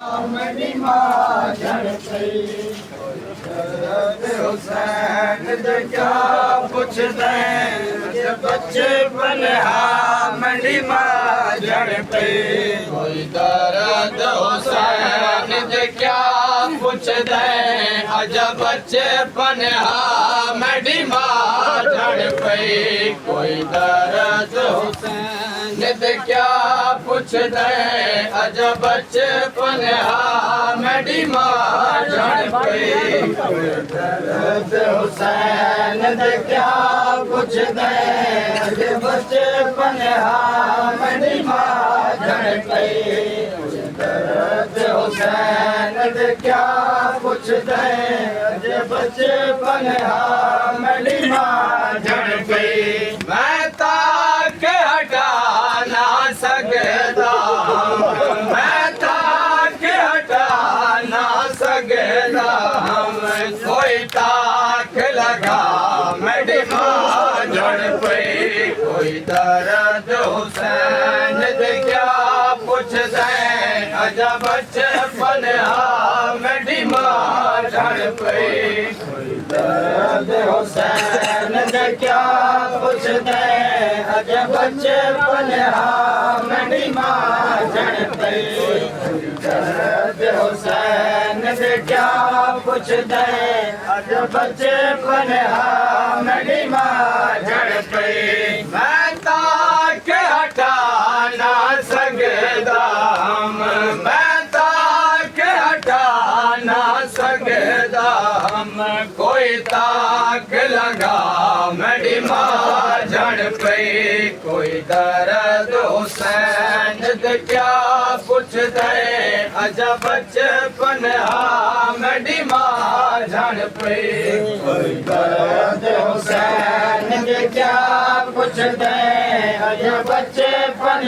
मेरी माँ जड़ पई हुसैन दे क्या पुछ दे बचपन मेरी माँ जड़ पई कोई दर्द हुसैन दे क्या पुछ दे अज बचपन मेरी माँ जड़ पई कोई दर्द हुसैन दे क्या पुछ दे अज बचपन मेरी माँ जड़ पई दर्द हुसैन दे क्या पुछ दे अज बचपन मेरी माँ जड़ पई दर्द हुसैन दे क्या पुछ दे अज बचपन मेरी माँ जड़ पई मैं ताक हटा ना सकता मैं ताक हटा ना सकता हम कोई ताक लगा मेरी माँ जड़ पई कोई दर्द हुसैन दे क्या पुछ दे अज बचपन मेरी माँ जड़ पई कोई दर्द हुसैन दे क्या पुछ दे अज बचपन मेरी माँ जड़ पई दर्द हुसैन दे क्या पुछ दे अज बचपन मेरी माँ जड़ पई मैं ताक हटा ना सकता हम मैं ताक हटा ना सकता हम कोई ताक लगा मेरी माँ जड़ पई कोई दर्द हुसैन दे क्या पुछ दे अज बचपन मेरी माँ जड़ पई कोई दर्द हुसैन दे क्या पुछ दे अज बचपन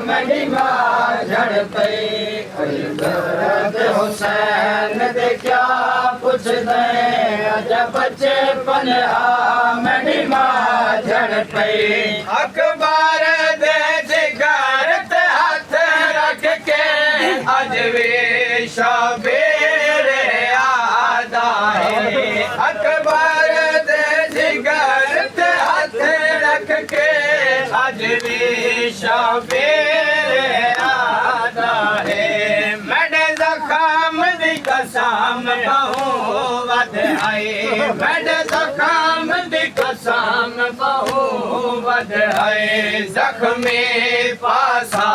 मेरी माँ जड़ पई कोई दर्द हुसैन दे क्या पुछ दे अज बचपन मेरी माँ जड़ पई अखबार दे जिगर ते हाथ रख के अज वे शबेरे आदा है अखबार दे जिगर ते हाथ रख के अज वे शबेरे आदा है मैंने जख्म दी कसम कहूँ वध आए मैंने जख्म दी कसम कहूँ वध आए जख्मे पासा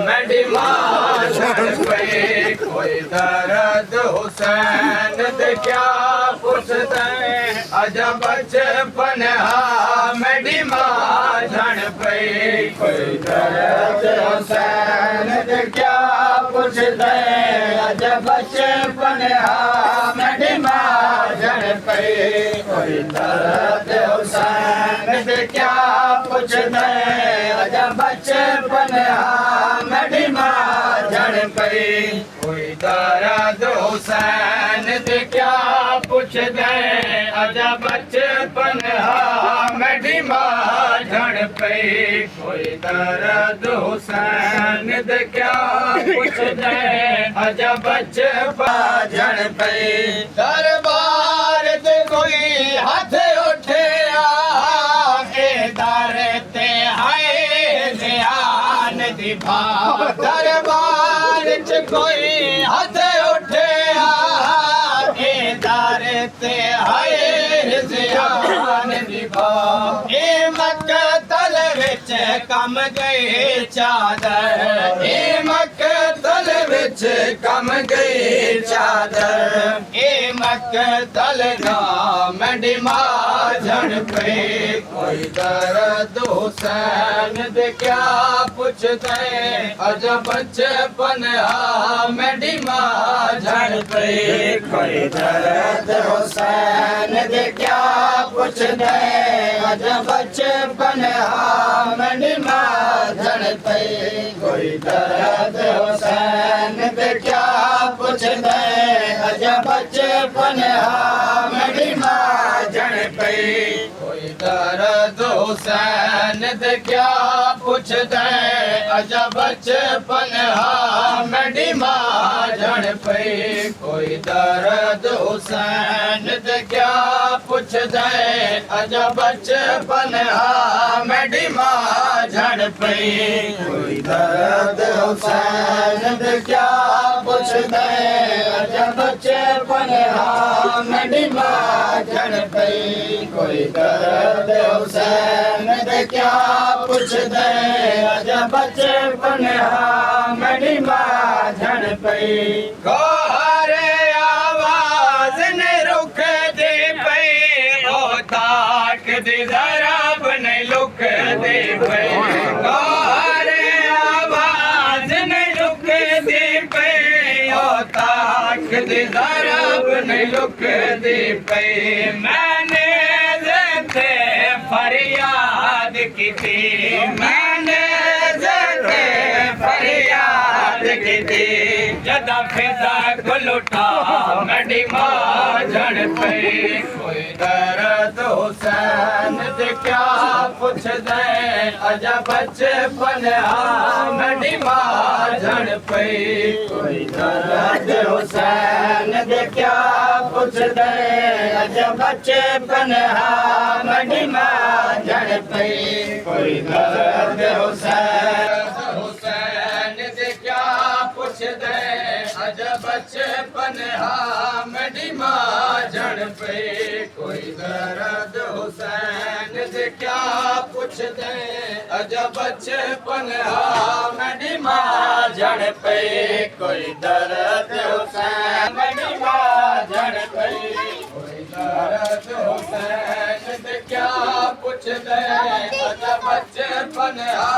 मेरी माँ जड़ पई कोई दर्द हुसैन दे क्या पुछ दे अज बचपन मेरी माँ जड़ पई कोई दर्द हुसैन दे क्या पुछ दे अज बचपन मेरी माँ जड़ पई कोई दर्द हुसैन दे क्या पुछ दे अज बचपन मेरी माँ जड़ पई कोई दर्द हुसैन दे क्या पुछ दे अज बचपन मेरी माँ जड़ पई कोई दर्द हुसैन दे क्या पुछ दे अज बचपन जड़ पई दरबार ते कोई हाथ उठे दर ते हाय ध्यान दी भाव दरबार च कोई हाथ उठे दर ते हाय ध्यान दी भाव ए मकतल विच कम गई चादर ए मकतल विच कम गई चादर ए मकतल ना मेरी माँ जड़ पई कोई दर्द हुसैन दे क्या पुछ दे अज बचपन मेरी माँ जड़ पई कोई दर्द हुसैन दे क्या पुछ दे अज बचपन मेरी माँ जड़ पई कोई दर्द हुसैन दे क्या पुछ दे अज बचपन मेरी माँ जड़ पई कोई दर्द हुसैन दे क्या पुछ दे अज बचपन मेरी माँ पे कोई दर्द हुसैन दे क्या पुछ दे अजा बचपन हा मेरी मां झड़ पे कोई दर्द हुसैन दे क्या पुछ दे अजा बचपन हा मेरी मां झड़ पे कोई दर्द हुसैन दे क्या पुछ दे अजा बचपन हा मेरी मां झड़ पई गोहारे आवाज ने रुक दे पई ओ ताक दी जराब ने लुक दे पई गोहारे आवाज ने रुक दे पई ओ ताक दी जराब ने लुक दे पई मैंने ज़ते फरियाद की थी मैंने फरियाद की थी जदा फिजा को लुटा मेरी मां झड़ पे कोई दर्द हुसैन दे क्या पुछ दे अजा बचपन हा मेरी मां झड़ पे कोई दर्द हुसैन दे क्या पुछ दे अजा बचपन हा मेरी मां झड़ पे कोई दर्द हुसैन दे क्या पुछ दे अजा बचपन हा मेरी मां झड़ पे कोई दर्द हुसैन दे क्या पुछ दे अजा बचपन हा मेरी मां झड़ पे कोई दर्द हुसैन मेरी मां झड़ पे कोई दर्द हुसैन दे क्या पुछ दे अजा बचपन हा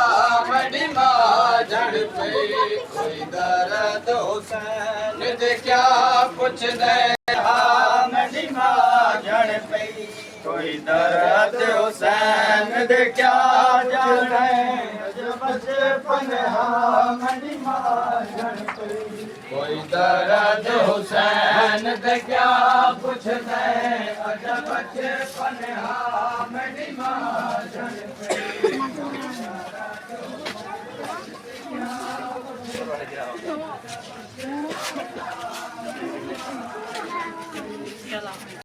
मेरी मां झड़ पे कोई दर्द हुसैन दे क्या पुछ दे हा मेरी मां झड़ पे कोई दर्द हुसैन दे क्या जाने अजा बचपन हा मेरी मां झड़ पे कोई दर्द हुसैन दे क्या पुछ दे अजा बचपन हा मेरी मां झड़ पे